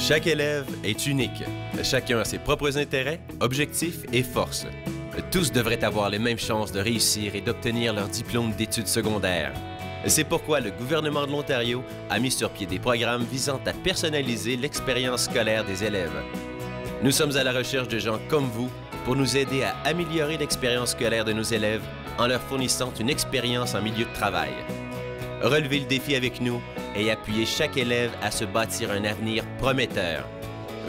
Chaque élève est unique. Chacun a ses propres intérêts, objectifs et forces. Tous devraient avoir les mêmes chances de réussir et d'obtenir leur diplôme d'études secondaires. C'est pourquoi le gouvernement de l'Ontario a mis sur pied des programmes visant à personnaliser l'expérience scolaire des élèves. Nous sommes à la recherche de gens comme vous pour nous aider à améliorer l'expérience scolaire de nos élèves en leur fournissant une expérience en milieu de travail. Relevez le défi avec nous et appuyez chaque élève à se bâtir un avenir prometteur.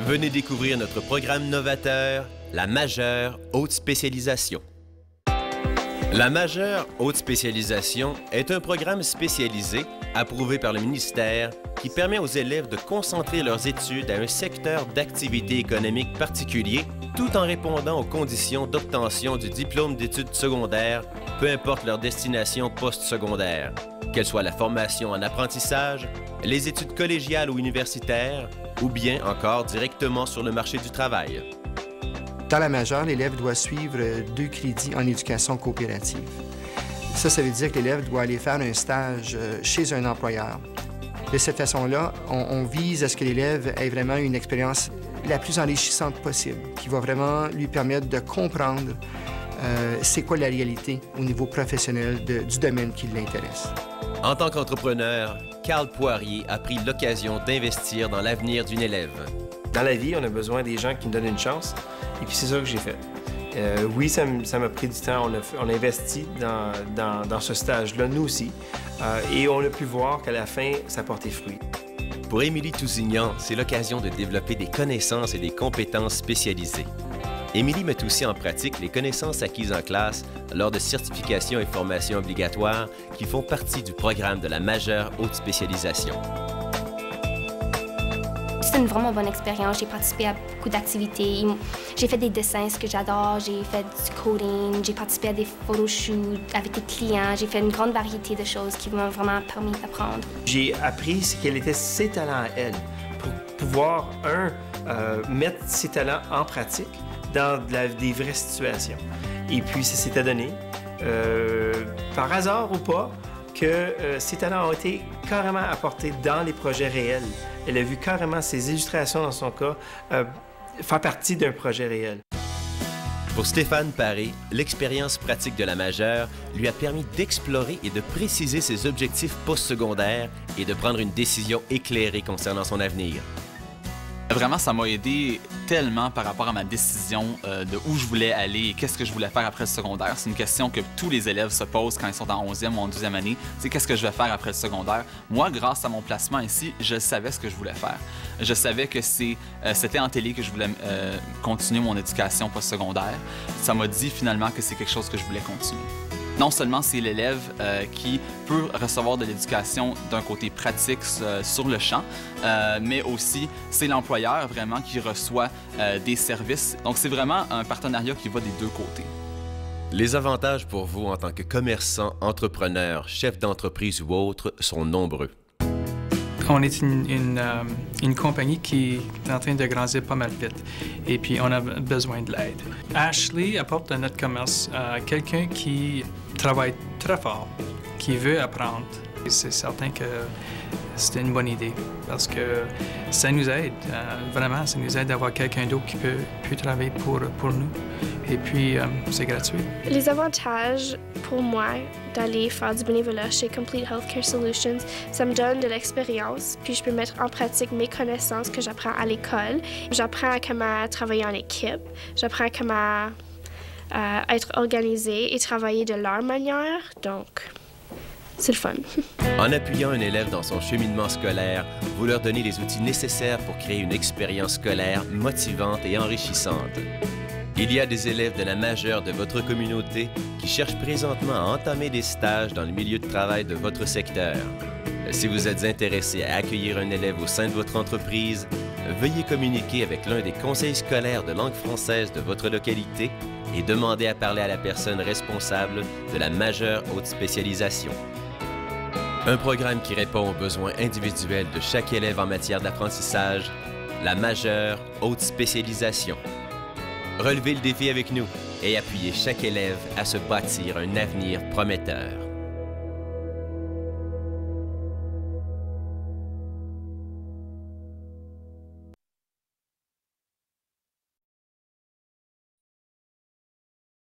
Venez découvrir notre programme novateur, la majeure haute spécialisation. La majeure haute spécialisation est un programme spécialisé approuvé par le ministère qui permet aux élèves de concentrer leurs études à un secteur d'activité économique particulier tout en répondant aux conditions d'obtention du diplôme d'études secondaires, peu importe leur destination post-secondaire, qu'elle soit la formation en apprentissage, les études collégiales ou universitaires, ou bien encore directement sur le marché du travail. Dans la majeure, l'élève doit suivre 2 crédits en éducation coopérative. Ça veut dire que l'élève doit aller faire un stage chez un employeur. De cette façon-là, on vise à ce que l'élève ait vraiment une expérience la plus enrichissante possible, qui va vraiment lui permettre de comprendre c'est quoi la réalité au niveau professionnel du domaine qui l'intéresse. En tant qu'entrepreneur, Carl Poirier a pris l'occasion d'investir dans l'avenir d'une élève. Dans la vie, on a besoin des gens qui nous donnent une chance, et puis c'est ça que j'ai fait. Oui, ça m'a pris du temps, on a investi dans ce stage-là, nous aussi, et on a pu voir qu'à la fin, ça portait fruit. Pour Émilie Tousignan, c'est l'occasion de développer des connaissances et des compétences spécialisées. Émilie met aussi en pratique les connaissances acquises en classe lors de certifications et formations obligatoires qui font partie du programme de la majeure haute spécialisation. C'est une vraiment bonne expérience. J'ai participé à beaucoup d'activités. J'ai fait des dessins, ce que j'adore. J'ai fait du coding. J'ai participé à des photoshoots avec des clients. J'ai fait une grande variété de choses qui m'ont vraiment permis d'apprendre. J'ai appris quels étaient ses talents à elle pour pouvoir, mettre ses talents en pratique dans des vraies situations. Et puis, ça s'était donné, par hasard ou pas, que ses talents ont été carrément apportés dans les projets réels. Elle a vu carrément ses illustrations, dans son cas, faire partie d'un projet réel. Pour Stéphane Paré, l'expérience pratique de la majeure lui a permis d'explorer et de préciser ses objectifs postsecondaires et de prendre une décision éclairée concernant son avenir. Vraiment, ça m'a aidé tellement par rapport à ma décision de où je voulais aller et qu'est-ce que je voulais faire après le secondaire. C'est une question que tous les élèves se posent quand ils sont en 11e ou en 12e année. C'est qu'est-ce que je vais faire après le secondaire? Moi, grâce à mon placement ici, je savais ce que je voulais faire. Je savais que c'était en télé que je voulais continuer mon éducation postsecondaire. Ça m'a dit finalement que c'est quelque chose que je voulais continuer. Non seulement c'est l'élève qui peut recevoir de l'éducation d'un côté pratique sur le champ, mais aussi c'est l'employeur vraiment qui reçoit des services. Donc c'est vraiment un partenariat qui va des deux côtés. Les avantages pour vous en tant que commerçant, entrepreneur, chef d'entreprise ou autre sont nombreux. On est une compagnie qui est en train de grandir pas mal vite et puis on a besoin de l'aide. Ashley apporte à notre commerce quelqu'un qui travaille très fort, qui veut apprendre. C'est certain que c'était une bonne idée parce que ça nous aide, vraiment, ça nous aide d'avoir quelqu'un d'autre qui peut travailler pour nous. Et puis, c'est gratuit. Les avantages pour moi d'aller faire du bénévolat chez Complete Healthcare Solutions, ça me donne de l'expérience, puis je peux mettre en pratique mes connaissances que j'apprends à l'école. J'apprends comment travailler en équipe, j'apprends comment être organisée et travailler de leur manière, donc c'est le fun. En appuyant un élève dans son cheminement scolaire, vous leur donnez les outils nécessaires pour créer une expérience scolaire motivante et enrichissante. Il y a des élèves de la majeure de votre communauté qui cherchent présentement à entamer des stages dans le milieu de travail de votre secteur. Si vous êtes intéressé à accueillir un élève au sein de votre entreprise, veuillez communiquer avec l'un des conseils scolaires de langue française de votre localité et demandez à parler à la personne responsable de la majeure haute spécialisation. Un programme qui répond aux besoins individuels de chaque élève en matière d'apprentissage, la majeure haute spécialisation. Relevez le défi avec nous et appuyez chaque élève à se bâtir un avenir prometteur.